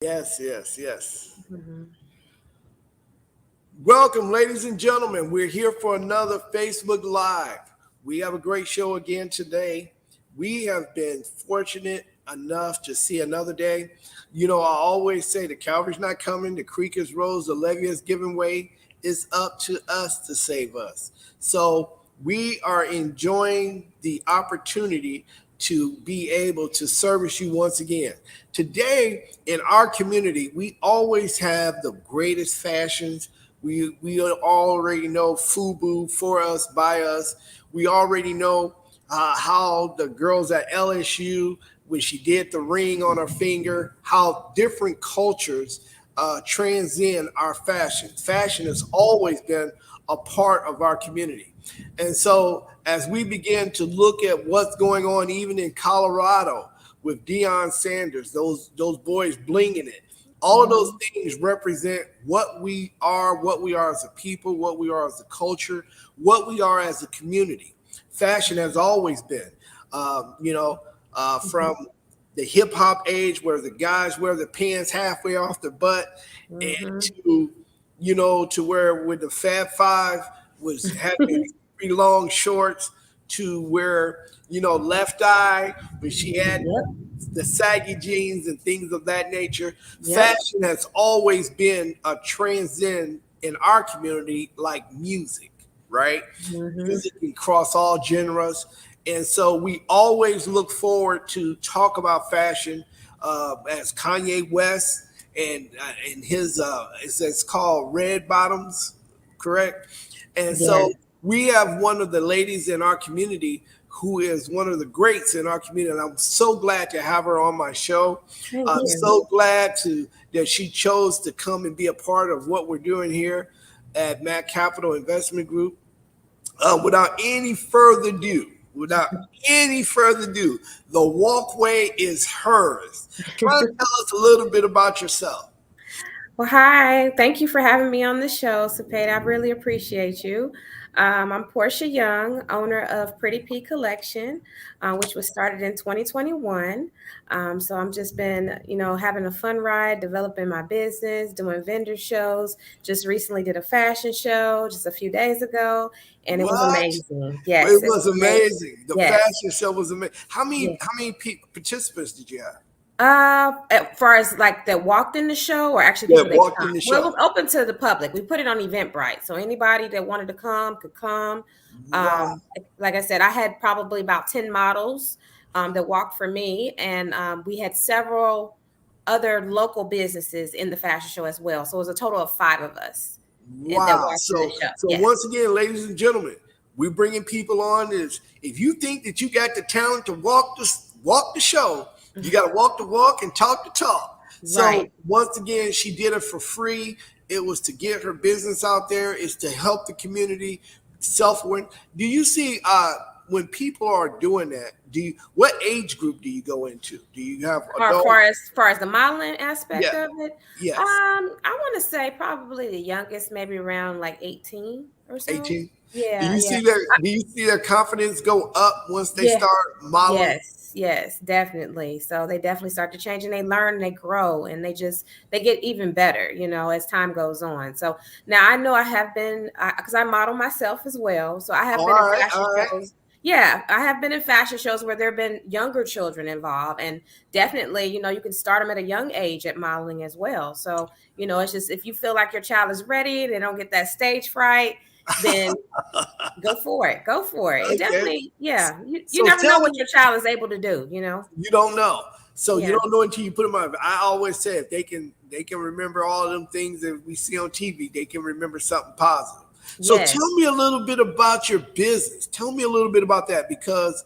Yes, yes, yes. Mhm. Welcome, ladies and gentlemen. We're here for another Facebook Live. We have a great show again today. We have been fortunate enough to see another day. I always say the Calvary's not coming, the creek is rose, the levee is giving way. It's up to us to save us. So we are enjoying the opportunity to be able to service you once again. Today in our community, we always have the greatest fashions. We already know FUBU, for us, by us. We already know how the girls at LSU, when she did the ring on her finger, how different cultures transcend our fashion. Fashion has always been a part of our community. And so as we begin to look at what's going on even in Colorado with Deion Sanders, those boys blinging it, all of those Mhm. things represent what we are as a people, what we are as a culture, what we are as a community. Fashion has always been, from Mhm. the hip hop age where the guys wear the pants halfway off their butt, and Mhm. to where with the Fab Five was having pretty long shorts, to where Left Eye when she had Yep. the saggy jeans and things of that nature. Yep. Fashion has always been a transcend in our community, like music, right? Mhm. Music can cross all genres. And so we always look forward to talk about fashion as Kanye West and his it's called Red Bottoms, correct? And Yes. so we have one of the ladies in our community who is one of the greats in our community. And I'm so glad to have her on my show. Thank I'm you. so glad that she chose to come and be a part of what we're doing here at Mac Capital Investment Group. Without any further ado, the walkway is hers. Try to tell us a little bit about yourself. Well, hi. Thank you for having me on the show, Cepeda. I really appreciate you. I'm Portia Young, owner of Pretty P Collection, which was started in 2021. So I'm just been, having a fun ride, developing my business, doing vendor shows. Just recently did a fashion show just a few days ago, and it was What? amazing. It Yes, it was was amazing. amazing. The Yes. fashion show was amazing. How many Yes. how many participants did you have As far as like that walked in the show, or actually people that that walked come. in the Well, it show? was open to the public. We put it on Eventbrite, so anybody that wanted to come could come. Wow. Like I said, I had probably about 10 models that walked for me, and we had several other local businesses in the fashion show as well. So it was a total of 5 of us that Wow. walked in the So show. so Yes. once again, ladies and gentlemen, we're bringing people on. Is if you think that you got the talent to walk the show, you got to walk the walk and talk the talk. So Right. once again, she did it for free. It was to get her business out there. It's to help the community self-aware. Do you see when people are doing that? What age group do you go into? Do you have Or adult? far as the modeling aspect Yeah. of it, Yes. I want to say probably the youngest, maybe around like 18 or so. 18. Do Yeah, you yeah, see their do you see their confidence go up once they yeah, start modeling? yes, yes, definitely. So they definitely start to change, and they learn, and they grow, and they get even better, as time goes on. So now I know I have been, because I model myself as well. So I have All been in right, fashion all right. shows. Yeah, I have been in fashion shows where there have been younger children involved, and definitely, you can start them at a young age at modeling as well. So, it's just if you feel like your child is ready, they don't get that stage fright, then go for it. Go for it. It Okay. definitely, yeah. You So never know tell what me, your child is able to do. you don't know. So you Yeah. don't know until you put them on. I always say if they can remember all of them things that we see on TV, they can remember something positive. So Yes. tell me a little bit about your business. Tell me a little bit about that because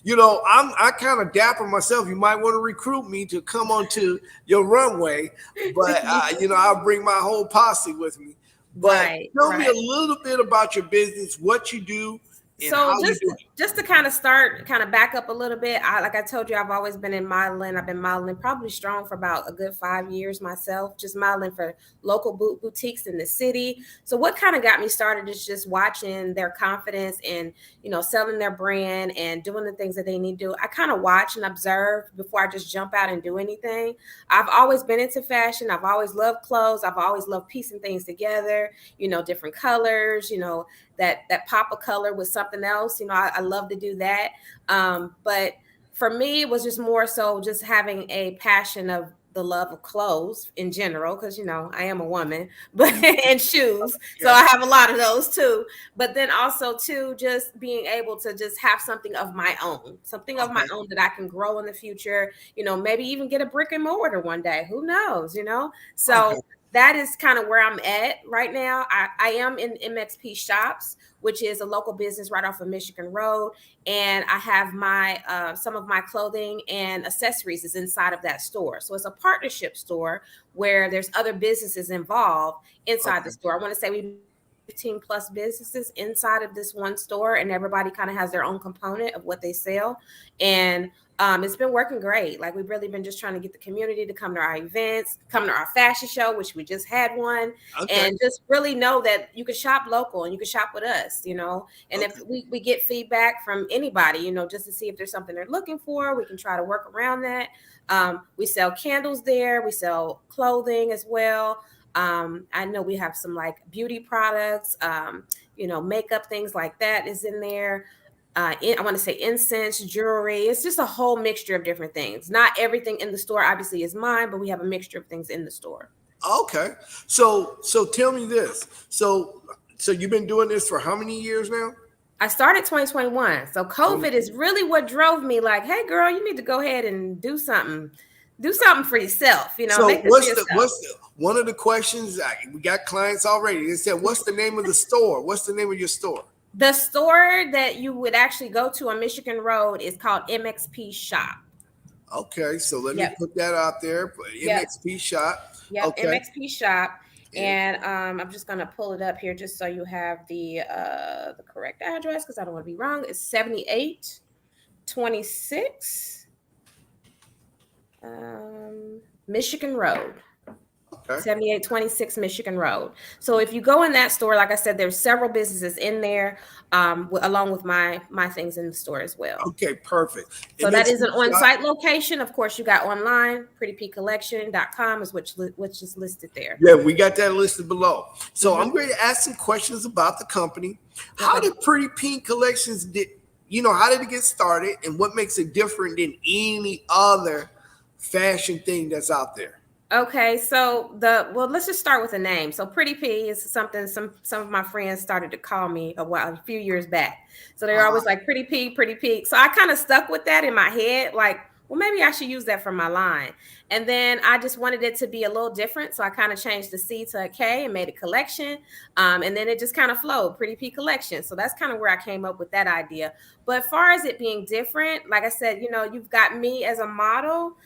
I kind of dapper myself. You might want to recruit me to come onto your runway, but I'll bring my whole posse with me. But Right, tell me a right. little bit about your business, what you do, and how So you just do it? just to kind of start, kind of back up a little bit. Like I told you, I've always been in modeling. I've been modeling probably strong for about a good 5 years myself, just modeling for local boutiques in the city. So what kind of got me started is just watching their confidence and selling their brand and doing the things that they need to do. I kind of watch and observe before I just jump out and do anything. I've always been into fashion. I've always loved clothes. I've always loved piecing things together. Different colors. That pop of color with something else. I love to do that. But for me, it was just more so just having a passion of the love of clothes in general, because I am a woman, but and shoes. So Okay. I have a lot of those too. But then also too, just being able to just have something of my Okay. own that I can grow in the future, maybe even get a brick and mortar one day. Who knows? Okay. So that is kind of where I'm at right now. I am in MXP Shops, which is a local business right off of Michigan Road, and I have my some of my clothing and accessories is inside of that store. So it's a partnership store where there's other businesses involved inside the Okay. store. I want to say we 15 plus businesses inside of this one store, and everybody kind of has their own component of what they sell. And it's been working great. Like we've really been just trying to get the community to come to our events, come to our fashion show, which we just had one, Okay. and just really know that you can shop local and you can shop with us. And if Okay. we get feedback from anybody, just to see if there's something they're looking for, we can try to work around that. We sell candles there, we sell clothing as well. I know we have some like beauty products, makeup, things like that is in there. I want to say incense, jewelry. It's just a whole mixture of different things. Not everything in the store obviously is mine, but we have a mixture of things in the store. Okay. So tell me this. So you've been doing this for how many years now? I started 2021. So 20. COVID is really what drove me like, hey girl, you need to go ahead and do something. Do something for yourself, So make this for yourself. what's the one of the questions we got clients already? They said, "What's the name of the store? What's the name of your store?" The store that you would actually go to on Michigan Road is called MXP Shop. Okay, so let me Yep. put that out there. Yep. MXP shop. Yep. Okay. MXP Shop. And And I'm just gonna pull it up here just so you have the correct address because I don't want to be wrong. It's 7826 Michigan Road. okay. 7826 Michigan Road. So if you go in that store, like I said, there's several businesses in there, along with my things in the store as well. Okay, perfect. So that is MXP an shop. on-site location. Of course, you got online, prettypcollection.com is which is listed there. Yeah, we got that listed below. So Mhm. I'm going to ask some questions about the company. How Okay. did Pretty Pink Collections how did it get started and what makes it different than any other fashion thing that's out there? Okay, so let's just start with the name. So Pretty P is something some of my friends started to call me a few years back. So they were Uh, always like Pretty P, Pretty P. So I kind of stuck with that in my head, like, well, maybe I should use that for my line. And then I just wanted it to be a little different, so I kind of changed the C to a K and made a collection. And then it just kind of flowed, Pretty P Collection. So that's kind of where I came up with that idea. But as far as it being different, like I said, you've got me as a model,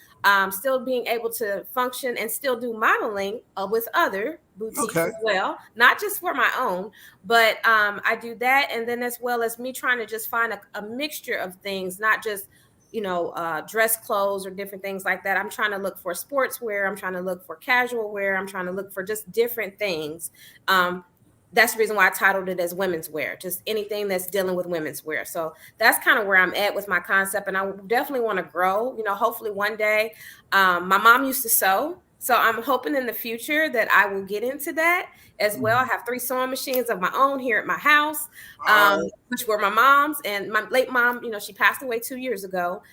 still being able to function and still do modeling with other boutiques okay. as well, not just for my own, but I do that. And then as well as me trying to just find a mixture of things, not just, dress clothes or different things like that. I'm trying to look for sportswear. I'm trying to look for casual wear. I'm trying to look for just different things. That's the reason why I titled it as women's wear, just anything that's dealing with women's wear. So that's kind of where I'm at with my concept. And I definitely want to grow, hopefully one day. My mom used to sew. So I'm hoping in the future that I will get into that as well. I have 3 sewing machines of my own here at my house, Uh, which were my mom's. And my late mom, she passed away 2 years ago.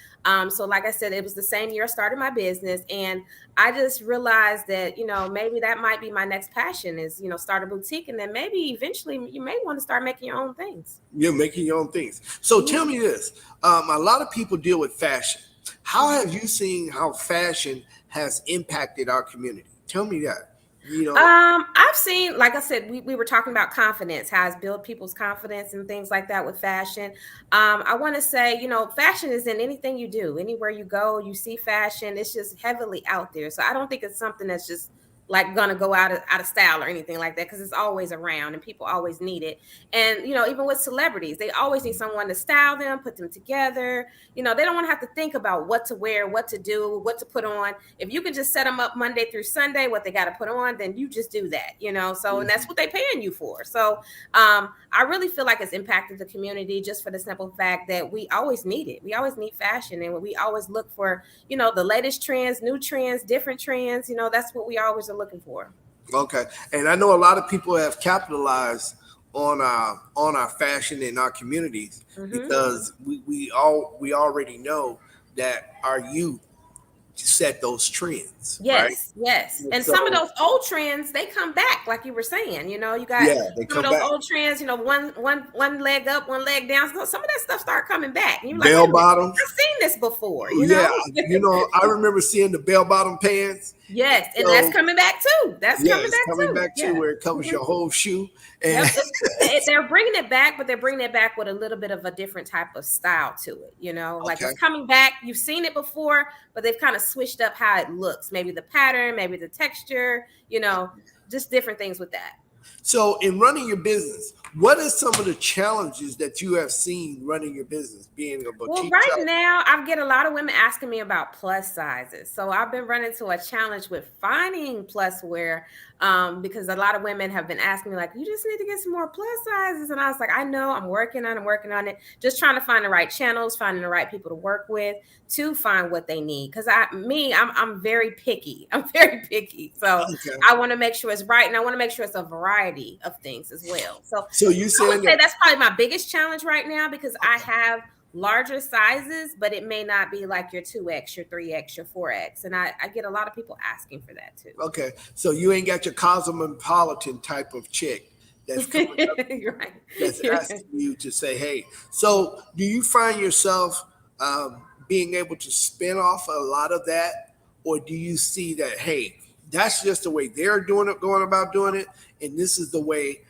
So like I said, it was the same year I started my business. And I just realized that, maybe that might be my next passion is, start a boutique. And then maybe eventually you may want to start making your own things. you're making your own things. So Mhm. tell me this. A lot of people deal with fashion. How have you seen how fashion has impacted our community? Tell me that. You know, I've seen, like I said, we were talking about confidence, how it's built people's confidence and things like that with fashion. I want to say, fashion is in anything you do, anywhere you go, you see fashion. It's just heavily out there. So I don't think it's something that's just like gonna go out of style or anything like that, because it's always around and people always need it. And even with celebrities, they always need someone to style them, put them together. They don't want to have to think about what to wear, what to do, what to put on. If you can just set them up Monday through Sunday, what they got to put on, then you just do that. So, and that's what they paying you for. So I really feel like it's impacted the community, just for the simple fact that we always need it. We always need fashion, and we always look for the latest trends, new trends, different trends. That's what we always are looking for. Okay, and I know a lot of people have capitalized on our fashion in our communities, because we already know that our youth set those trends. Yes, right? yes. And So, some of those old trends, they come back, like you were saying. You got they some come of those back. old trends, one leg up, one leg down. So some of that stuff start coming back. And you're like, wait Bell a minute, bottoms. I've seen this before, Yeah, I remember seeing the bell bottom pants. Yes, and So, that's coming back too. That's yeah, coming it's back coming too. back too, Yeah. where it covers your whole shoe. And Yep. They're bringing it back, but they're bringing it back with a little bit of a different type of style to it. Like okay, it's coming back. You've seen it before, but they've kind of switched up how it looks. Maybe the pattern, maybe the texture, just different things with that. so in running your business, what are some of the challenges that you have seen running your business, being a Well, boutique right shop? now, I get a lot of women asking me about plus sizes. So I've been running into a challenge with finding plus wear, because a lot of women have been asking me, like, you just need to get some more plus sizes. And I was like, I know, I'm working on it. Just trying to find the right channels, finding the right people to work with to find what they need. Because I'm very picky. I'm very picky. So Okay. I want to make sure it's right. And I want to make sure it's a variety of things as well. So So you I saying would say that? that's probably my biggest challenge right now, because I have larger sizes, but it may not be like your 2X, your 3X, your 4X. And I get a lot of people asking for that too. Okay, so you ain't got your cosmopolitan type of chick that's coming up, You're right. that's You're right. asking you to say, hey. So do you find yourself being able to spin off a lot of that, or do you see that, hey, that's just the way they're doing it, going about doing it, and this is the way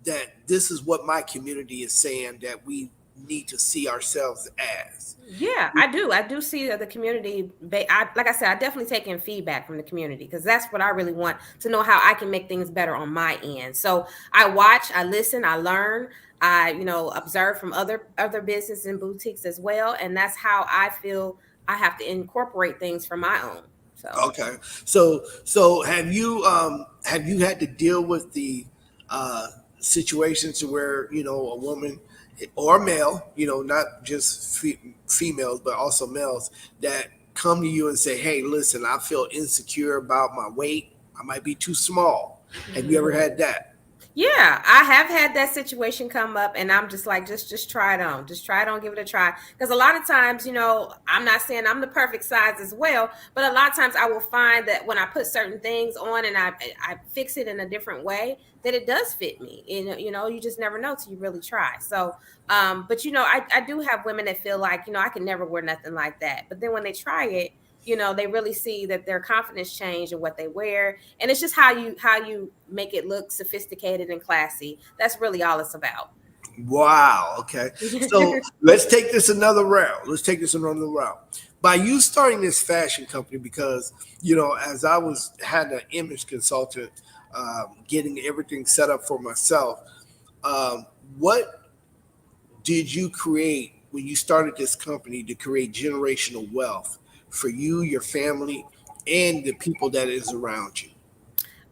that this is what my community is saying that we need to see ourselves as? Yeah, I do. I do see that the community, like I said, I definitely take in feedback from the community, because that's what I really want to know, how I can make things better on my end. So I watch, I listen, I learn, I, observe from other businesses and boutiques as well. And that's how I feel I have to incorporate things for my own. So. Okay. So have you had to deal with the situations where a woman or a male, not just females but also males, that come to you and say, "Hey, listen, I feel insecure about my weight. I might be too small." Have you ever had that? Yeah, I have had that situation come up, and I'm just like, just try it on. Just try it on, give it a try. Because a lot of times, I'm not saying I'm the perfect size as well, but a lot of times I will find that when I put certain things on and I fix it in a different way, that it does fit me. You just never know till you really try. So, but I do have women that feel like, I can never wear nothing like that. But then when they try it, they really see that their confidence change in what they wear. And it's just how you make it look sophisticated and classy. That's really all it's about. Wow. Okay. So let's take this another round. By you starting this fashion company, because as I had an image consultant, getting everything set up for myself, what did you create when you started this company to create generational wealth for you, your family, and the people that is around you?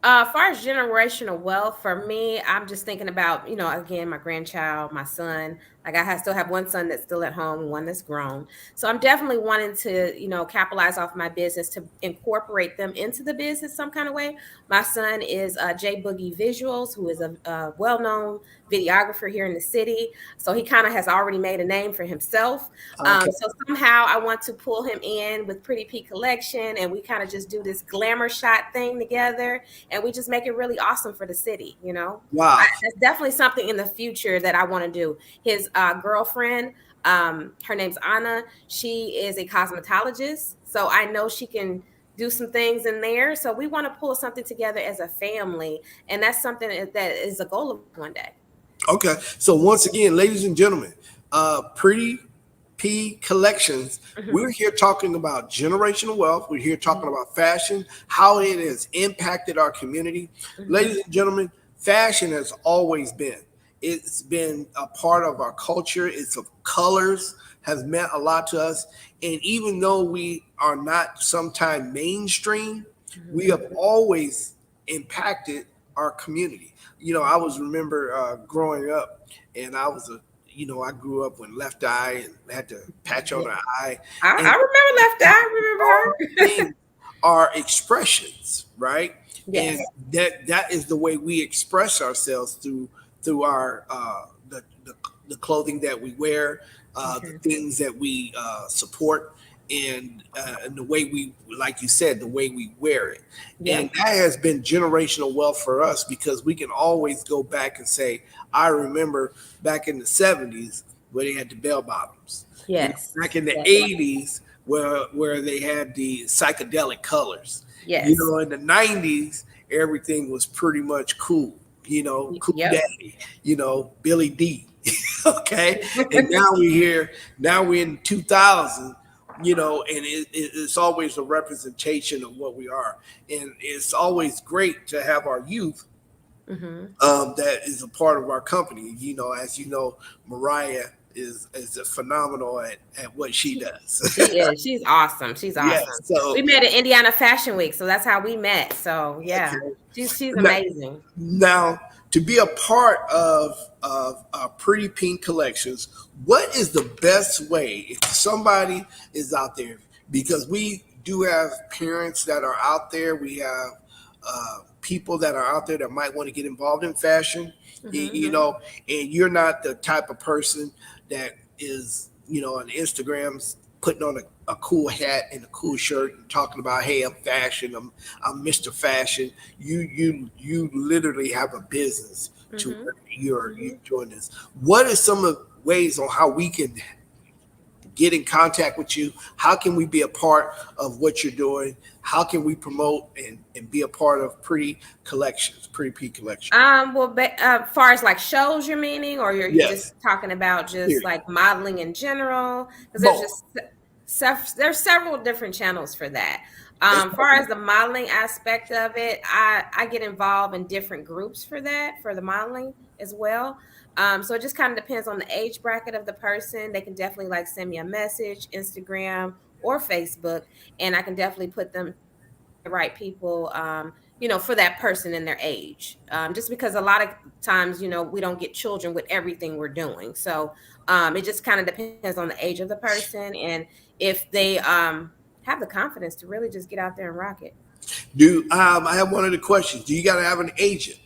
As far as generational wealth, for me, I'm just thinking about, again, my grandchild, my son. Like still have one son that's still at home and one that's grown. So I'm definitely wanting to, capitalize off my business to incorporate them into the business some kind of way. My son is J Boogie Visuals, who is a well-known videographer here in the city. So he kind of has already made a name for himself. Okay. So somehow I want to pull him in with Pretty P Collection, and we kind of just do this glamour shot thing together, and we just make it really awesome for the city. Wow. That's definitely something in the future that I want to do. His girlfriend, her name's Anna. She is a cosmetologist, so I know she can do some things in there. So we want to pull something together as a family, and that's something that is a goal of one day. Okay. So once again, ladies and gentlemen, Pretty P Collections. Mhm. We're here talking about generational wealth. We're here talking about fashion, how it has impacted our community. Mhm. Ladies and gentlemen, fashion has always been. It's been a part of our culture. It's of colors has meant a lot to us. And even though we are not sometimes mainstream, we Mhm. have always impacted our community. I was remember growing up, and I grew up with left eye and had to patch on Yeah. an eye, I and remember Left Eye. I all remember her. things are expressions, right? And Yes. that is the way we express ourselves through our the clothing that we wear, the Okay. things that we support, and the way we, like you said, the way we wear it. And Yep. that has been generational wealth for us because we can always go back and say, I remember back in the 70s where they had the bell bottoms. Yes. Back in the Yes. 80s where they had the psychedelic colors. Yes. In the 90s, everything was pretty much cool. Cool Yep. Daddy, Billy D. Okay. And now we're in 2000, and it's always a representation of what we are. And it's always great to have our youth Hmm. that is a part of our company. As you know, Mariah is a phenomenal at what she She does. is. She's awesome. She's Yes. awesome. We So met at Indiana Fashion Week, so that's how we met. So yeah, okay. she's Now, amazing. now, to be a part of Pretty Pink Collections, what is the best way if somebody is out there? Because we do have parents that are out there. We have people that are out there that might want to get involved in fashion. Hmm. And you're not the type of person that is on Instagrams putting on a cool hat and a cool shirt and talking about, hey, I'm fashion, I'm Mr. Fashion. You literally have a business to Hmm. where you're Hmm. doing this. What are some of the ways on how we can get in contact with you? How can we be a part of what you're doing? How can we promote and be a part of Pretty P Collection? Well, far as like shows you're meaning, or you just Yes, talking about just period. like modeling in general? Because there's Both. just there's several different channels for that. It's Far as the modeling aspect of it, I get involved in different groups for that, for the modeling as well. So it just kind of depends on the age bracket of the person. They can definitely like send me a message, Instagram or Facebook, and I can definitely put them the right people, for that person and their age. Just because a lot of times, we don't get children with everything we're doing. So it just kind of depends on the age of the person and if they have the confidence to really just get out there and rock it. Do I have one of the questions? Do you got to have an agent?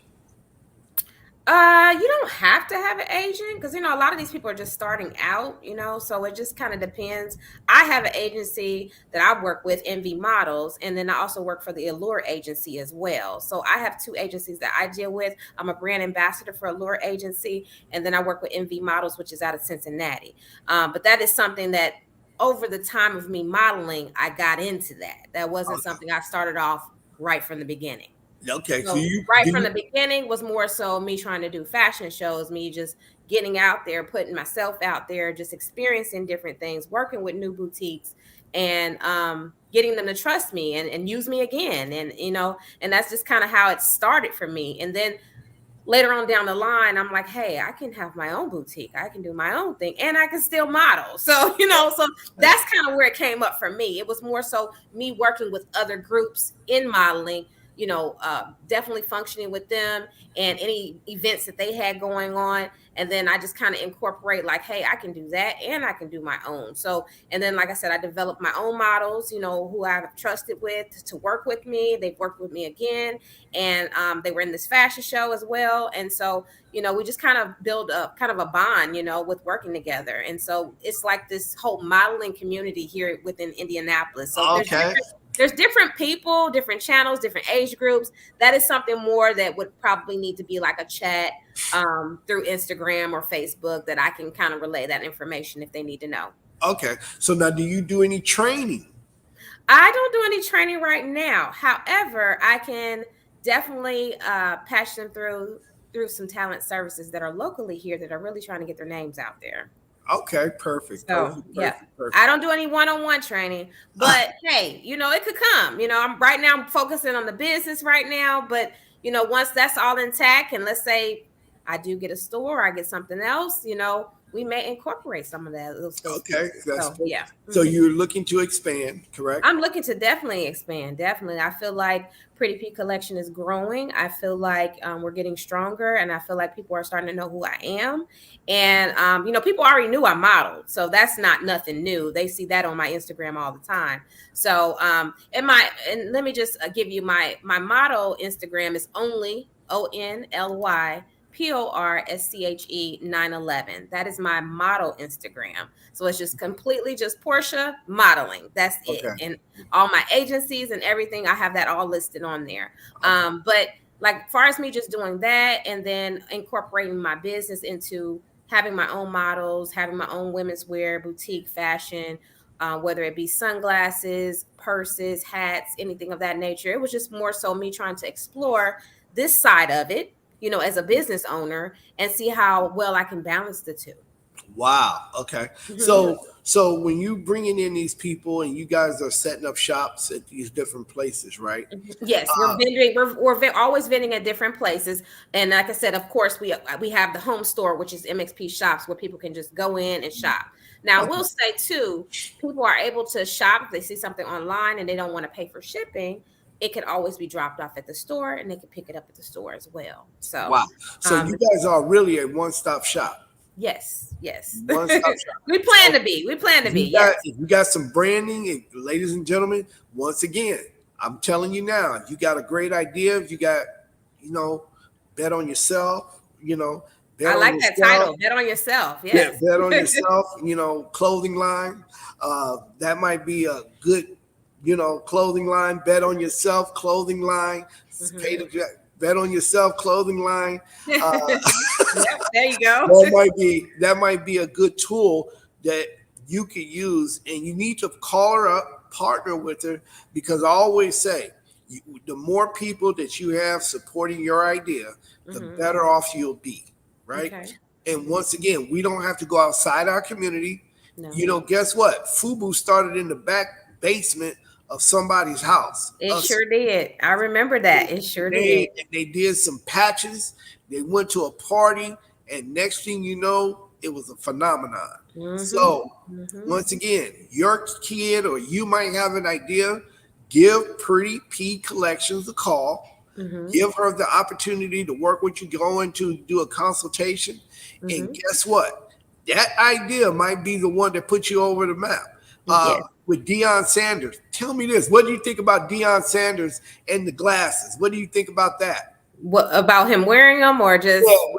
You don't have to have an agent because a lot of these people are just starting out, so it just kind of depends. I have an agency that I work with, MV Models, and then I also work for the Allure agency as well. So I have two agencies that I deal with. I'm a brand ambassador for Allure agency, and then I work with MV Models, which is out of Cincinnati. But that is something that over the time of me modeling, I got into that. That wasn't something I started off right from the beginning. Okay, so So you right do from you the beginning was more so me trying to do fashion shows, me just getting out there, putting myself out there, just experiencing different things, working with new boutiques and getting them to trust me and use me again. And that's just kind of how it started for me. And then later on down the line, I'm like, hey, I can have my own boutique. I can do my own thing and I can still model. So, so that's kind of where it came up for me. It was more so me working with other groups in modeling, definitely functioning with them and any events that they had going on. And then I just kind of incorporate like, hey, I can do that and I can do my own. So, and then, like I said, I developed my own models, who I've trusted with to work with me. They've worked with me again and they were in this fashion show as well. And so, we just kind of build up kind of a bond, with working together. And so it's like this whole modeling community here within Indianapolis. So okay. there's different people, different channels, different age groups. That is something more that would probably need to be like a chat through Instagram or Facebook that I can kind of relay that information if they need to know. Okay. So now do you do any training? I don't do any training right now. However, I can definitely pass them through some talent services that are locally here that are really trying to get their names out there. Okay, perfect, So perfect, yeah, perfect, I perfect. don't do any one-on-one training, but hey, it could come. I'm right now I'm focusing on the business right now, but once that's all intact, and let's say I do get a store, I get something else, we may incorporate some of those Okay, pieces. that's So perfect. yeah. So Mhm. you're looking to expand, correct? I'm looking to definitely expand. Definitely. I feel like Pretty P Collection is growing. I feel like we're getting stronger, and I feel like people are starting to know who I am. And, people already knew I modeled. So that's not nothing new. They see that on my Instagram all the time. So, and let me just give you my model Instagram is only ONLY PORSCHE 911. That is my model Instagram. So it's just completely just Portia modeling. That's it. Okay, And all my agencies and everything, I have that all listed on there. okay, But like far as me just doing that and then incorporating my business into having my own models, having my own women's wear, boutique fashion, whether it be sunglasses, purses, hats, anything of that nature. It was just more so me trying to explore this side of it, as a business owner and see how well I can balance the two. wow. Okay, Mhm. so when you bringing in these people and you guys are setting up shops at these different places, right? Yes, we're Uh, vending. Always vending at different places, and like I said, of course, we have the home store, which is MXP Shops, where people can just go in and shop. Now, we'll okay, say too, people are able to shop if they see something online and they don't want to pay for shipping. It can always be dropped off at the store, and they can pick it up at the store as well. So, wow. So um, you guys are really a one-stop shop. yes, yes, One-stop shop. we plan So to be. We plan to if be. you got Yes. if you got some branding, and ladies and gentlemen, once again, I'm telling you now, if you got a great idea, if you got, you know, bet on yourself, bet I on like that yourself, title. Bet on yourself. yeah, Yes. bet on yourself, clothing line. That might be a good, clothing line. Bet on yourself, clothing line. Pay Mhm. the bet on yourself, clothing line. Uh, Yep, there you go. that might be a good tool that you could use, and you need to call her up, partner with her, because I always say, the more people that you have supporting your idea, the Mhm. better off you'll be, right? Okay. And Mhm. once again, we don't have to go outside our community. No. Guess what? Fubu started in the back basement of somebody's house. It sure did. I remember that. It sure did. They did some patches. They went to a party, and next thing you know, it was a phenomenon. Mhm. So Mhm. once again, your kid or you might have an idea. Give Pretty P Collections a call. Mhm. Give her the opportunity to work with you, go in to do a consultation, and Mhm. guess what? That idea might be the one that puts you over the map. Yes. With Deion Sanders, tell me this: what do you think about Deion Sanders and the glasses? What do you think about that? What about him wearing them or just? Well,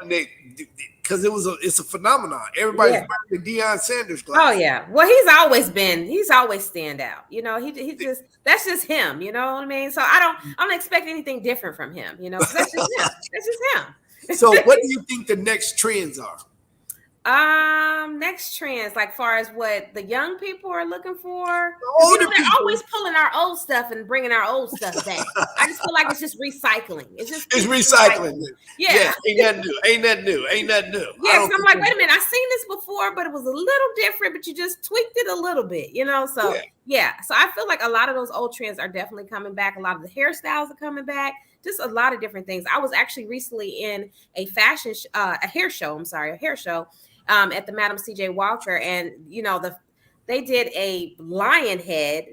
because it's a phenomenon. Everybody's Yeah. wearing the Deion Sanders Oh glasses. yeah. Well, he's always stand out. He just that's just him. You know what I mean? So I don't expect anything different from him. Because that's just him. That's just So, him. what do you think the next trends are? Next trends, like far as what the young people are looking for, The because older they're people, always pulling our old stuff and bringing our old stuff back. I just feel like it's just recycling. It just it's keeps recycling. recycling. Yeah, Yeah, ain't nothing new. Ain't nothing new. Ain't nothing new. I yeah. don't Because I'm think like, there's wait a minute, I've seen this before, but it was a little different. But you just tweaked it a little bit. So yeah. yeah, so I feel like a lot of those old trends are definitely coming back. A lot of the hairstyles are coming back. Just a lot of different things. I was actually recently in a a hair show. I'm sorry, a hair show at the Madam CJ Walker, and they did a lion head,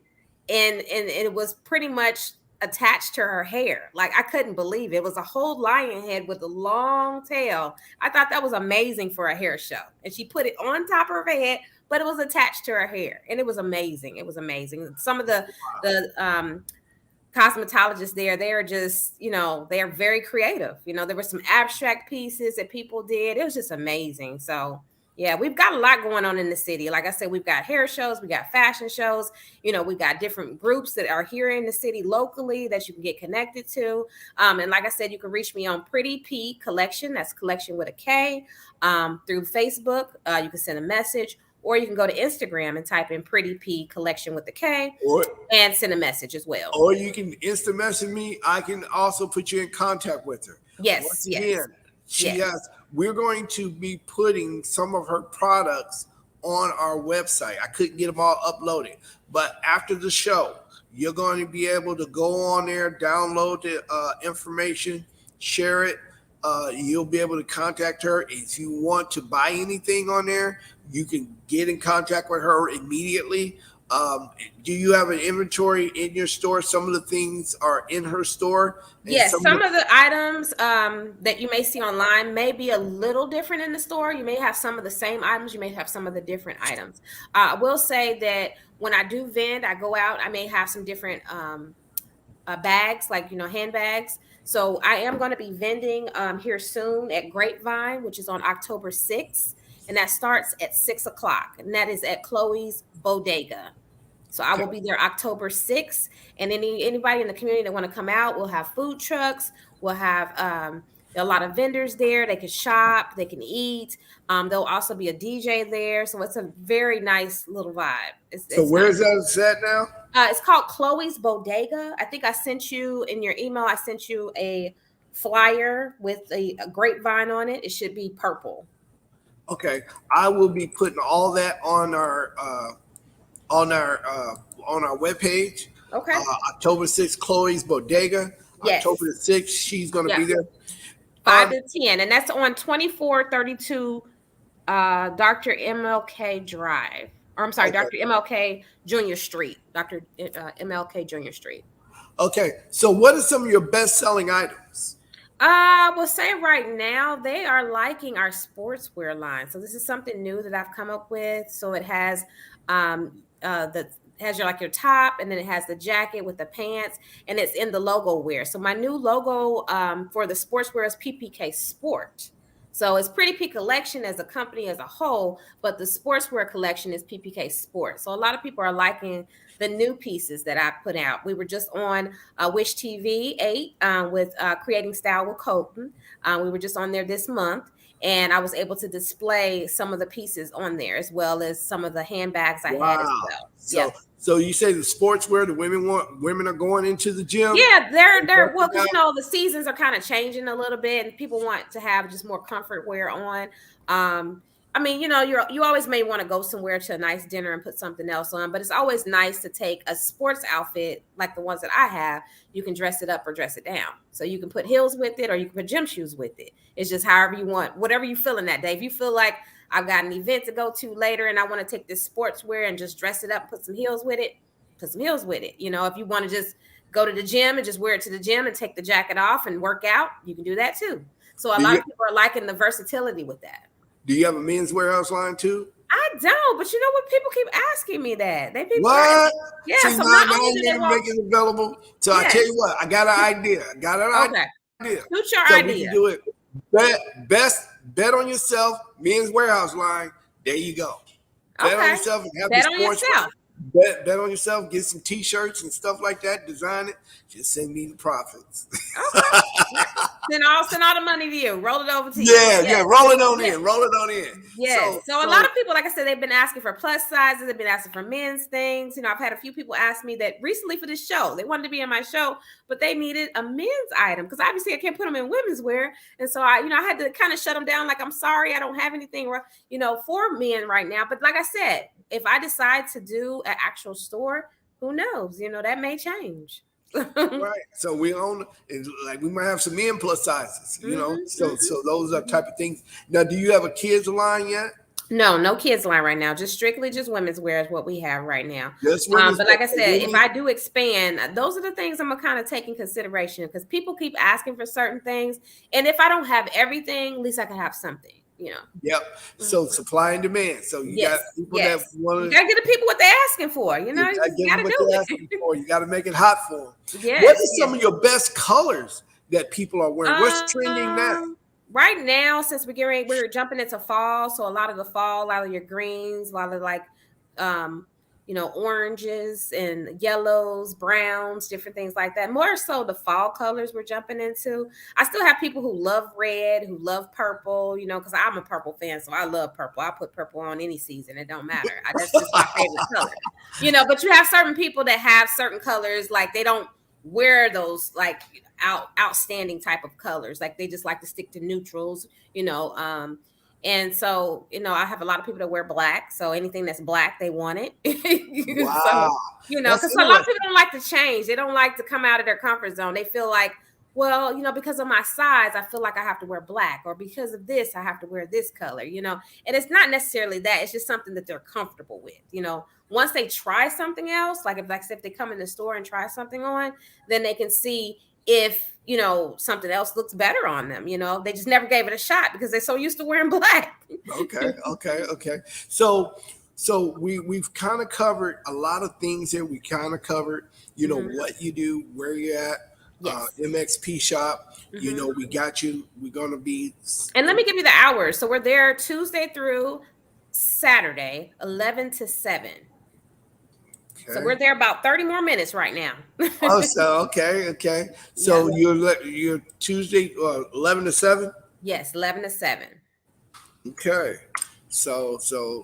and it was pretty much attached to her hair. Like I couldn't believe it. It was a whole lion head with a long tail. I thought that was amazing for a hair show, and she put it on top of her head, but it was attached to her hair, and it was amazing. It was amazing. Some of the cosmetologists there, they are just, they are very creative. There were some abstract pieces that people did. It was just amazing. So yeah, we've got a lot going on in the city. Like I said, we've got hair shows, we got fashion shows, we've got different groups that are here in the city locally that you can get connected to. And like I said, you can reach me on Pretty P Collection, that's collection with a K, through Facebook. You can send a message, or you can go to Instagram and type in Pretty P Collection with the K Or and send a message as well. or you can instant message me. I can also put you in contact with her. Yes, Once yes, again, yes. we're going to be putting some of her products on our website. I couldn't get them all uploaded, but after the show, you're going to be able to go on there, download the information, share it. You'll be able to contact her. If you want to buy anything on there, you can get in contact with her immediately. Do you have an inventory in your store? Some of the things are in her store. Yes, some of the items that you may see online may be a little different in the store. You may have some of the same items. You may have some of the different items. I will say that when I do vend, I go out, I may have some different bags, like, handbags. So I am going to be vending here soon at Grapevine, which is on October 6th. And that starts at 6 o'clock. And that is at Chloe's Bodega. So I will be there October 6th. And anybody in the community that want to come out, we'll have food trucks. We'll have a lot of vendors there. They can shop. They can eat. There'll also be a DJ there. So it's a very nice little vibe. So where's that set now? It's called Chloe's Bodega. I think I sent you in your email. I sent you a flyer with a grapevine on it. It should be purple. Okay, I will be putting all that on our webpage. Okay. October 6th, Chloe's Bodega. Yes. October the 6th, she's going to be there. 5 to 10, and that's on 2432 Dr. MLK Drive. Or I'm sorry, okay. Dr. MLK Jr. Street. Dr. MLK Jr. Street. Okay, so what are some of your best-selling items? I will say right now they are liking our sportswear line. So this is something new that I've come up with. So it has your top, and then it has the jacket with the pants, and it's in the logo wear. So my new logo for the sportswear is PPK Sport. So it's Pretty P Collection as a company as a whole, but the sportswear collection is PPK Sport. So a lot of people are liking the new pieces that I put out. We were just on Wish TV 8 with Creating Style with Colton. We were just on there this month, and I was able to display some of the pieces on there, as well as some of the handbags I had as well. So you say the sportswear, the women are going into the gym? Yeah, they're well, because the seasons are kind of changing a little bit, and people want to have just more comfort wear on. I mean, you always may want to go somewhere to a nice dinner and put something else on, but it's always nice to take a sports outfit like the ones that I have. You can dress it up or dress it down. So you can put heels with it, or you can put gym shoes with it. It's just however you want, whatever you feel in that day. If you feel like I've got an event to go to later and I want to take this sportswear and just dress it up, put some heels with it, put some heels with it. If you want to just go to the gym and just wear it to the gym and take the jacket off and work out, you can do that too. So a lot of people are liking the versatility with that. Do you have a men's warehouse line too? I don't, but you know what? People keep asking me that. What? Yeah, see, so not only did they make it available. So I tell you what, I got an idea. Okay. What's your idea? We can do it. Bet on yourself, men's warehouse line. There you go. Bet on yourself and have bet the on sports. Yourself. Bet on yourself. Get some T-shirts and stuff like that. Design it. Just send me the profits. Okay. Send all the money to you. Roll it over to you. Yeah. Roll it on in. Roll it on in. Yeah. So a lot of people, like I said, they've been asking for plus sizes. They've been asking for men's things. I've had a few people ask me that recently for this show. They wanted to be in my show, but they needed a men's item because obviously I can't put them in women's wear. And so I had to kind of shut them down. Like, I'm sorry, I don't have anything, for men right now. But like I said, if I decide to do an actual store, who knows? That may change. Right. So we own, like, we might have some men plus sizes, So those are type of things. Now, do you have a kids line yet? No kids line right now. Just strictly women's wear is what we have right now. But like I said, if I do expand, those are the things I'm gonna kind of take in consideration because people keep asking for certain things, and if I don't have everything, at least I can have something. Yep. So supply and demand. So you got people that want to. You gotta get the people what they're asking for. You gotta do it. You gotta make it hot for them. Yes. What are some of your best colors that people are wearing? What's trending now? Right now, since we're jumping into fall, so a lot of your greens, a lot of oranges and yellows, browns, different things like that. More so the fall colors we're jumping into. I still have people who love red, who love purple, because I'm a purple fan, so I love purple. I put purple on any season. It don't matter. That's just my favorite color. But you have certain people that have certain colors, like they don't wear those like outstanding type of colors. Like they just like to stick to neutrals, And so, I have a lot of people that wear black. So anything that's black, they want it. So, Wow, that's because a lot of interesting. people don't like to change. They don't like to come out of their comfort zone. They feel like, well, because of my size, I feel like I have to wear black, or because of this, I have to wear this color, and it's not necessarily that. It's just something that they're comfortable with. Once they try something else, like if they come in the store and try something on, then they can see if something else looks better on them. They just never gave it a shot because they're so used to wearing black. Okay. So we've kind of covered a lot of things here. We kind of covered, what you do, where you're at, Yes. MXP shop. Mhm. We got you. We're gonna be. And let me give you the hours. So we're there Tuesday through Saturday, 11 to 7. So Okay. we're there about 30 more minutes right now. Oh, so okay. Yeah. So you're Tuesday, 11 to 7. Yes, 11 to 7. Okay. So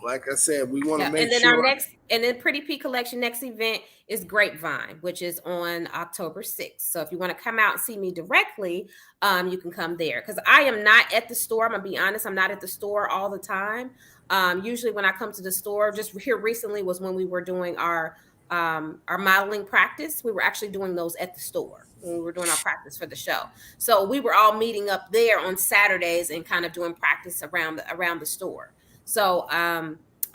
like I said, we want to Yeah. make sure. And then Pretty P Collection next event is Grapevine, which is on October 6th. So if you want to come out and see me directly, you can come there. Because I am not at the store. I'm gonna be honest, I'm not at the store all the time. Usually when I come to the store, just here recently was when we were doing our modeling practice. We were actually doing those at the store when we were doing our practice for the show. So we were all meeting up there on Saturdays and kind of doing practice around the store. So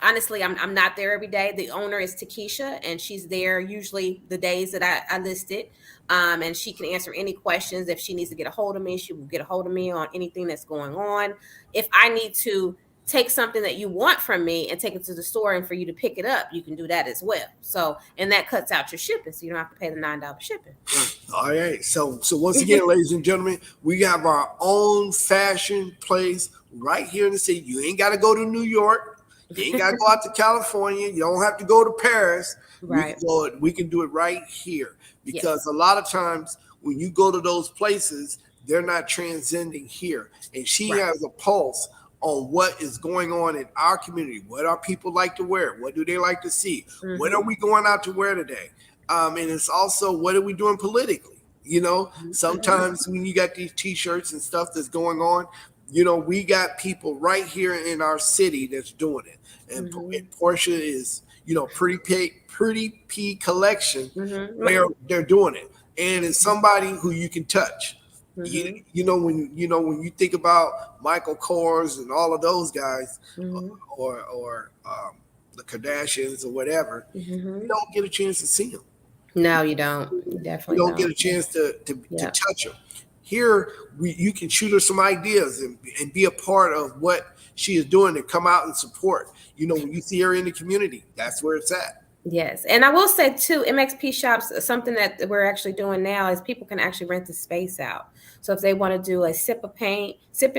honestly, I'm not there every day. The owner is Takesha, and she's there usually the days that I listed. And she can answer any questions. If she needs to get a hold of me, she will get a hold of me on anything that's going on. If I need to take something that you want from me and take it to the store and for you to pick it up, you can do that as well. So, and that cuts out your shipping, so you don't have to pay the $9 shipping. All right. So once again, ladies and gentlemen, we have our own fashion place right here in the city. You ain't got to go to New York. You ain't got to go out to California. You don't have to go to Paris. Right. We can do it right here, because Yes. a lot of times when you go to those places, they're not transcending here. And she Right. has a pulse on what is going on in our community. What our people like to wear? What do they like to see? What are Mm-hmm. we going out to wear today? And it's also, what are we doing politically? Mm-hmm. Sometimes when you got these T-shirts and stuff that's going on, we got people right here in our city that's doing it. And, Mm-hmm. and Portia is, Pretty P Collection. Mm-hmm. They're doing it, and it's somebody who you can touch. Mm-hmm. When you think about Michael Kors and all of those guys, Mm-hmm. or the Kardashians or whatever, you Mm-hmm. don't get a chance to see them. No, you don't. You You definitely don't get don't. a chance to Yeah. touch them. Here, you can shoot her some ideas and be a part of what she is doing and come out and support. When you see her in the community, that's where it's at. Yes. And I will say too, MXP shops, something that we're actually doing now is people can actually rent the space out. So if they want to do a sip and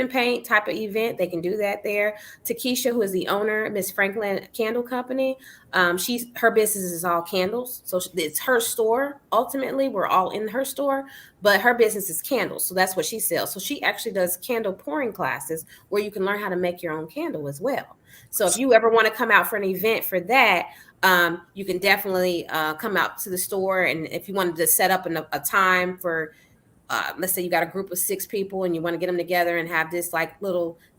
paint type of event, they can do that there. Takesha, who is the owner, Miss Franklin Candle Company, her business is all candles. So it's her store. Ultimately, we're all in her store, but her business is candles. So that's what she sells. So she actually does candle pouring classes where you can learn how to make your own candle as well. So if you ever want to come out for an event for that, you can definitely come out to the store. And if you wanted to set up a time for, let's say you got a group of 6 people and you want to get them together and have this like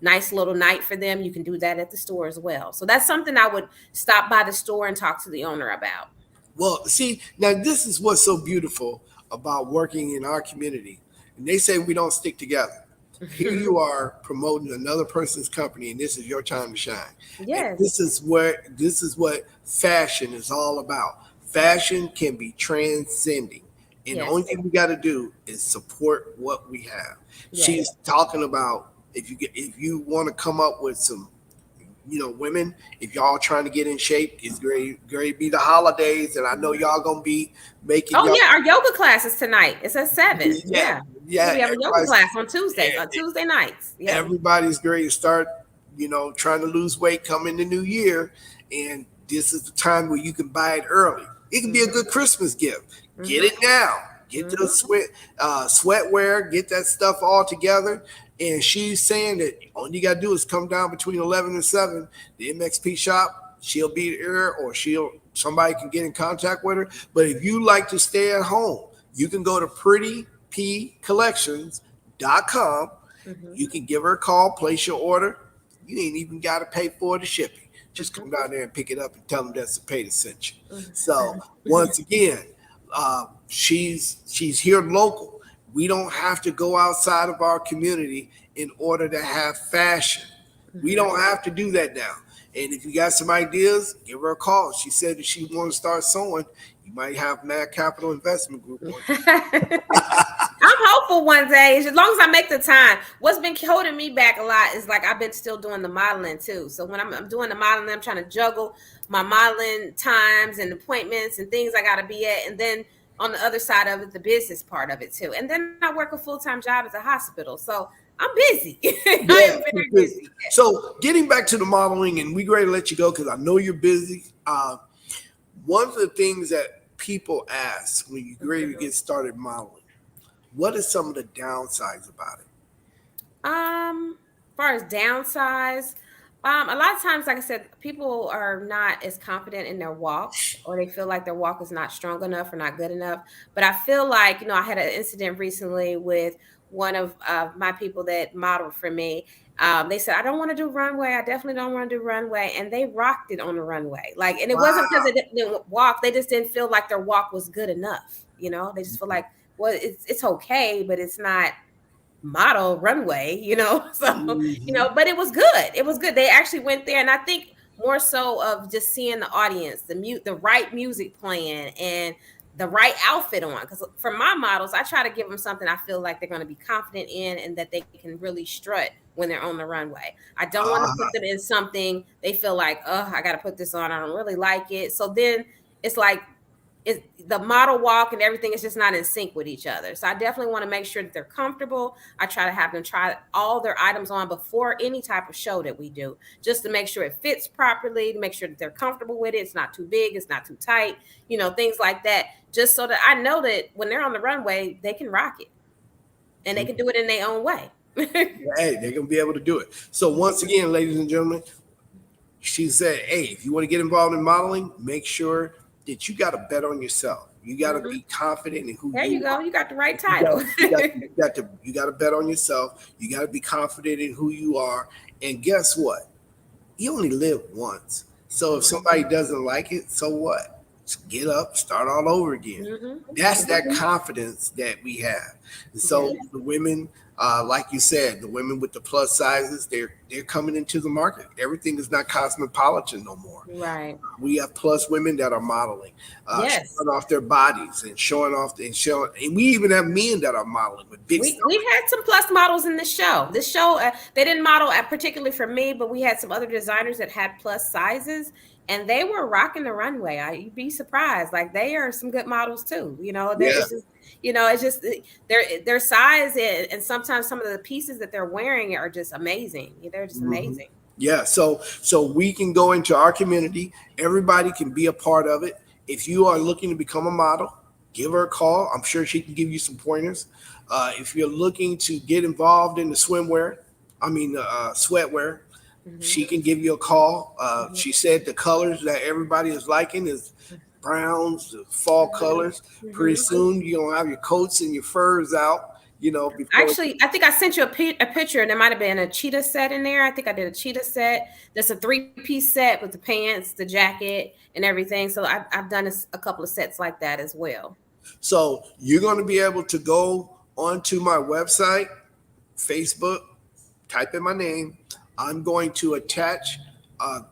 nice little night for them, you can do that at the store as well. So that's something I would stop by the store and talk to the owner about. Well, see, now this is what's so beautiful about working in our community. And they say we don't stick together. Here you are promoting another person's company, and this is your time to shine. And Yes. this is what fashion is all about. Fashion can be transcending. And the only Yes. thing we got to do is support what we have. She's Yes. talking about, if you want to come up with some, women, if y'all trying to get in shape, it's great be the holidays, and I know y'all gonna be making Oh y'all. yeah, our yoga class is tonight. It's at 7. Yeah, Yeah. yeah. We have a yoga class on Tuesday nights. Yeah. Everybody's great to start, trying to lose weight coming the new year, and this is the time where you can buy it early. It can be a Mm-hmm. good Christmas gift. Get Mm-hmm. it now. Get the Mm-hmm. sweatwear. Get that stuff all together. And she's saying that all you gotta do is come down between 11 and 7. The MXP shop. She'll be there, or somebody can get in contact with her. But if you like to stay at home, you can go to prettypcollections.com. Mm-hmm. You can give her a call, place your order. You ain't even got to pay for the shipping. Just Mhm. come down there and pick it up and tell them that Cepeda sent you. Mhm. So once again, she's here local. We don't have to go outside of our community in order to have fashion. We Mhm. don't have to do that now. And if you got some ideas, give her a call. She said that she wants to start sewing. You might have Mad Capital Investment Group on. I'm hopeful one day, as long as I make the time. What's been holding me back a lot is like I've been still doing the modeling too. So when I'm doing the modeling, I'm trying to juggle my modeling times and appointments and things I got to be at, and then on the other side of it, the business part of it too. And then I work a full-time job at a hospital, so I'm busy. I Yeah. am very busy. So getting back to the modeling, and we ready to let you go because I know you're busy. One of the things that people ask when you ready to get started modeling, what are some of the downsides about it? As far as downsize, a lot of times, like I said, people are not as confident in their walk, or they feel like their walk is not strong enough or not good enough. But I feel like, I had an incident recently with one of my people that modeled for me. They said, I don't want to do runway. I definitely don't want to do runway. And they rocked it on the runway. Like, and it wasn't because Wow. they didn't walk. They just didn't feel like their walk was good enough. They just feel like, well, it's okay, but it's not model runway. So, Mhm. but it was good. It was good. They actually went there, and I think more so of just seeing the audience, the right music playing and the right outfit on. Because for my models, I try to give them something I feel like they're going to be confident in and that they can really strut when they're on the runway. I don't want to put them in something they feel like, oh, I got to put this on. I don't really like it. So then it's like the model walk and everything is just not in sync with each other. So I definitely want to make sure that they're comfortable. I try to have them try all their items on before any type of show that we do, just to make sure it fits properly, to make sure that they're comfortable with it. It's not too big, it's not too tight, things like that. Just so that I know that when they're on the runway, they can rock it and they can do it in their own way. Hey, they're gonna be able to do it. So once again, ladies and gentlemen, she said, hey, if you want to get involved in modeling, make sure that you got to bet on yourself. You got to Mhm. be confident in who There you you go. are. You got the right You got, title. you got to bet on yourself. You got to be confident in who you are. And guess what? You only live once. So if somebody doesn't like it, so what? Just get up, start all over again. Hmm. That's that confidence that we have. And so Yes. the women, like you said, the women with the plus sizes, they're coming into the market. Everything is not cosmopolitan no more. Right. We have plus women that are modeling, Yes. showing off their bodies and showing off and showing. And we even have men that are modeling with big We stomachs. had some plus models in this show. This show, they didn't model particularly for me, but we had some other designers that had plus sizes, and they were rocking the runway. You'd be surprised. Like they are some good models too. Yeah. It's just their size and sometimes some of the pieces that they're wearing are just amazing. They're just Mhm. amazing. Yeah, so we can go into our community. Everybody can be a part of it. If you are looking to become a model, give her a call. I'm sure she can give you some pointers. If you're looking to get involved in the swimwear, sweatwear, Hmm. she can give you a call. Hmm. She said the colors that everybody is liking is browns, the fall colors. Pretty Hmm. soon you're gonna have your coats and your furs out. Before. Actually, I think I sent you a picture, and there might have been a cheetah set in there. I think I did a cheetah set. There's a three-piece set with the pants, the jacket, and everything. So I've done a couple of sets like that as well. So you're going to be able to go onto my website, Facebook, type in my name. I'm going to attach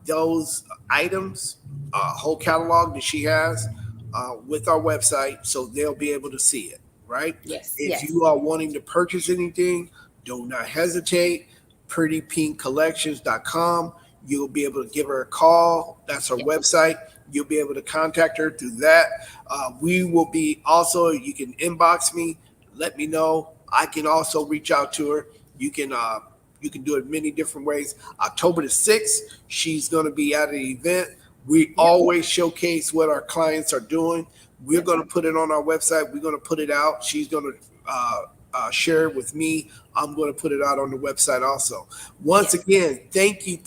those items, whole catalog that she has with our website so they'll be able to see it, right? Yes, If yes, you are wanting to purchase anything, do not hesitate. PrettyPinkCollections.com. You'll be able to give her a call. That's her yes, website. You'll be able to contact her through that. We will be also, you can inbox me, let me know. I can also reach out to her. You can do it many different ways. October the 6th, she's going to be at an event. We yep, always showcase what our clients are doing. We're yep, going to put it on our website. We're going to put it out. She's going to share it with me. I'm going to put it out on the website also. Once yes. again, thank you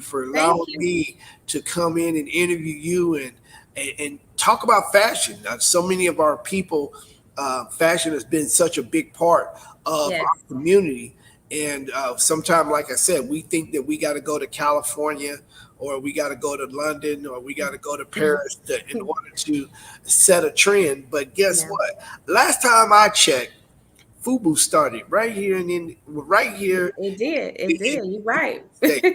for Thank allowing you. me to come in and interview you and talk about fashion. So many of our people, fashion has been such a big part of Yes. our community. And sometimes, like I said, we think that we got to go to California or we got to go to London or we got to go to Paris in order to set a trend. But guess Yeah. what? Last time I checked, FUBU started right here right here It did. in It the did. You're right. States.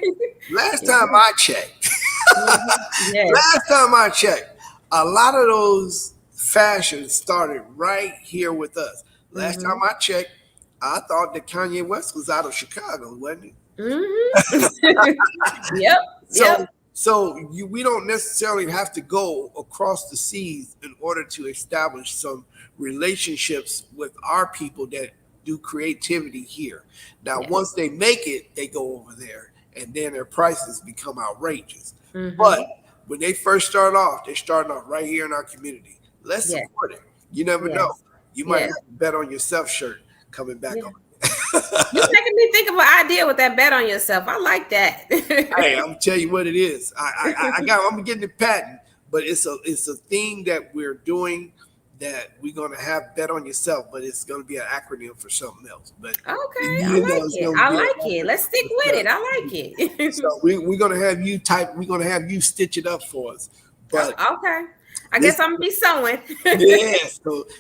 Last It time did. I checked, Yes. last time I checked, a lot of those fashions started right here with us. Last time Hmm. I checked, I thought that Kanye West was out of Chicago, wasn't he? Hmm. Yep. So, Yep. we don't necessarily have to go across the seas in order to establish some relationships with our people that do creativity here. Now, once Yes. they make it, they go over there, and then their prices become outrageous. But Hmm. when they first start off, they're starting off right here in our community. Let's Yes. support it. You never know. Yes. You might have Yes. a bet on yourself shirt coming back on. Yeah. You making me think of an idea with that bet on yourself. I like that. Hey, I'm tell you what it is. I'm getting the patent, but it's a thing that we're doing that we're gonna have bet on yourself, but it's gonna be an acronym for something else. But Okay, I you know, like it's it. gonna I be an like it. Let's acronym stick for with it. something. I like it. So we're gonna have you type. We're gonna have you stitch it up for us. But Oh, okay. I this, guess I'm gonna be sewing. yeah.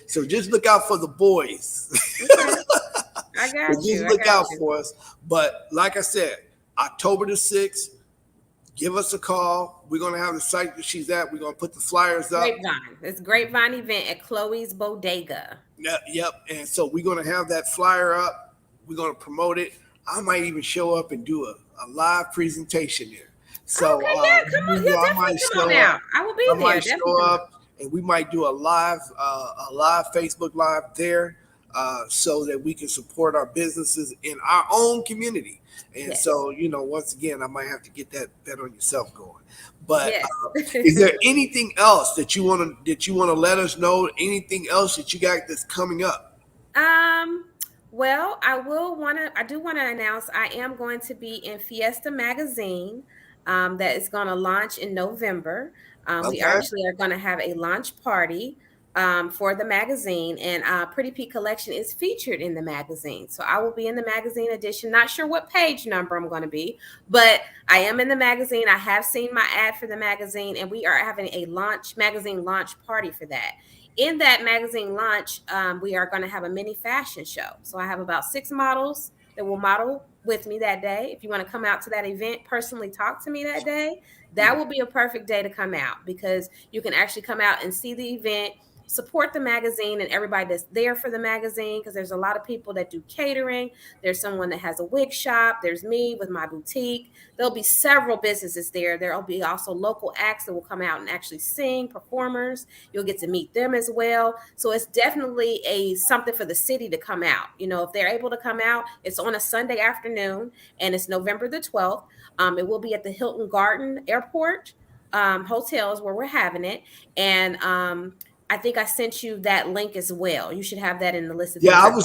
So just look out for the boys. Okay. I So got just you. I look got out you. for us. But like I said, October the 6th. Give us a call. We're gonna have the site that she's at. We're gonna put the flyers up. Grapevine. It's Grapevine event at Chloe's Bodega. Yep. And so we're gonna have that flyer up. We're gonna promote it. I might even show up and do a live presentation there. So Okay, yeah, come on. Yeah, I definitely might come on show up. out. I will be I there. might Definitely show come out. up, and we might do a live Facebook live there, so that we can support our businesses in our own community. And Yes. so, once again, I might have to get that bet on yourself going. But Yes. is there anything else that you want to let us know? Anything else that you got that's coming up? Um, well, I do want to announce I am going to be in Fiesta magazine, that is going to launch in November. We Okay. actually are going to have a launch party, for the magazine, and Pretty P Collection is featured in the magazine. So I will be in the magazine edition. Not sure what page number I'm going to be, but I am in the magazine. I have seen my ad for the magazine, and we are having a magazine launch party for that. In that magazine launch, we are going to have a mini fashion show. So I have about 6 models that will model with me that day. If you want to come out to that event, personally talk to me that day, that will be a perfect day to come out, because you can actually come out and see the event, support the magazine and everybody that's there for the magazine, because there's a lot of people that do catering. There's someone that has a wig shop. There's me with my boutique. There'll be several businesses there. There'll be also local acts that will come out and actually sing, performers. You'll get to meet them as well. So it's definitely a something for the city to come out. If they're able to come out, it's on a Sunday afternoon, and it's November the 12th. It will be at the Hilton Garden Airport, hotels where we're having it. And I think I sent you that link as well. You should have that in the list of Yeah, things I that.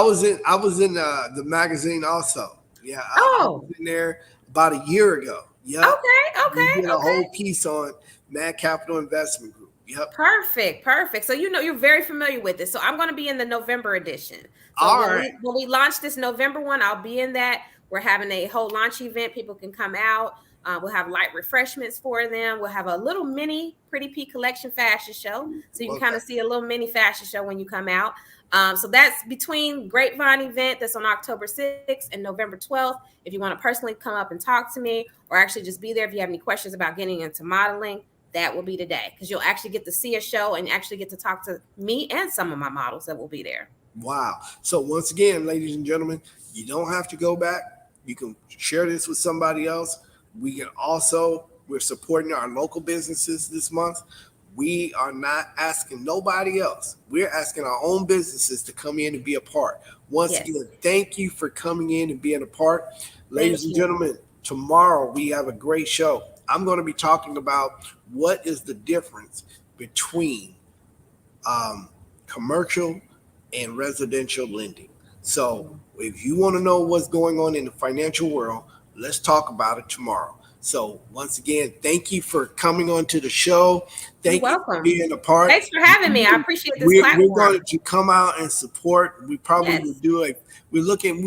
was in. I was in the magazine also. Yeah, I was Oh, in there about a year ago. Yep. okay, We okay, did a okay. whole piece on Mad Capital Investment Group. Yep. Perfect, perfect. So you're very familiar with it. So I'm going to be in the November edition. So All when right. we launch this November one, I'll be in that. We're having a whole launch event. People can come out. We'll have light refreshments for them. We'll have a little mini Pretty P Collection fashion show, so you can kind Okay. of see a little mini fashion show when you come out. So that's between Grapevine event that's on October 6th and November 12th. If you want to personally come up and talk to me, or actually just be there if you have any questions about getting into modeling, that will be today, because you'll actually get to see a show and actually get to talk to me and some of my models that will be there. Wow. So once again, ladies and gentlemen, you don't have to go back. You can share this with somebody else. We're supporting our local businesses this month. We are not asking nobody else. We're asking our own businesses to come in and be a part. Once Yes. again, thank you for coming in and being a part. Thank Ladies and you. gentlemen, tomorrow we have a great show. I'm going to be talking about what is the difference between commercial and residential lending. So if you want to know what's going on in the financial world, let's talk about it tomorrow. So once again, thank you for coming on to the show. You're Thank you for welcome. being a part. Thanks for having me. I appreciate this We're going platform. to come out and support. We probably will Yes. do we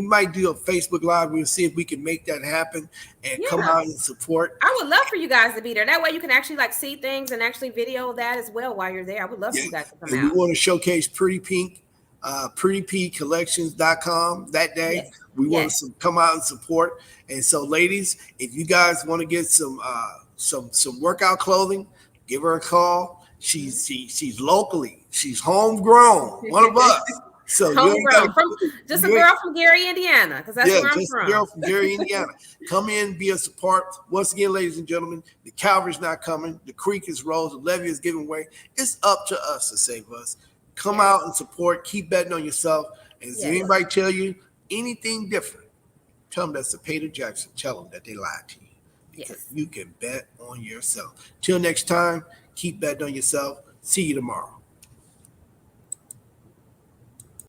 might do a Facebook Live. We'll see if we can make that happen and come Yeah. out and support. I would love for you guys to be there. That way you can actually like see things and actually video that as well while you're there. I would love for Yeah. you guys to come And we out. want to showcase Pretty Pink, prettypcollections.com that day. Yes. We want Yes. to come out and support. And so, ladies, if you guys want to get some workout clothing, give her a call. She's locally. She's homegrown. One of us. So you ain't got Homegrown from just a girl from Gary, Indiana, because that's where I'm just a from. girl from Gary, Indiana. Come in, be a support. Once again, ladies and gentlemen, the Calvary's not coming. The creek is rose. The levee is giving way. It's up to us to save us. Come out and support. Keep betting on yourself. And if anybody tell you anything different, tell them that's Cepeda Jackson. Tell them that they lied to you. Because you can bet on yourself. Till next time, keep betting on yourself. See you tomorrow.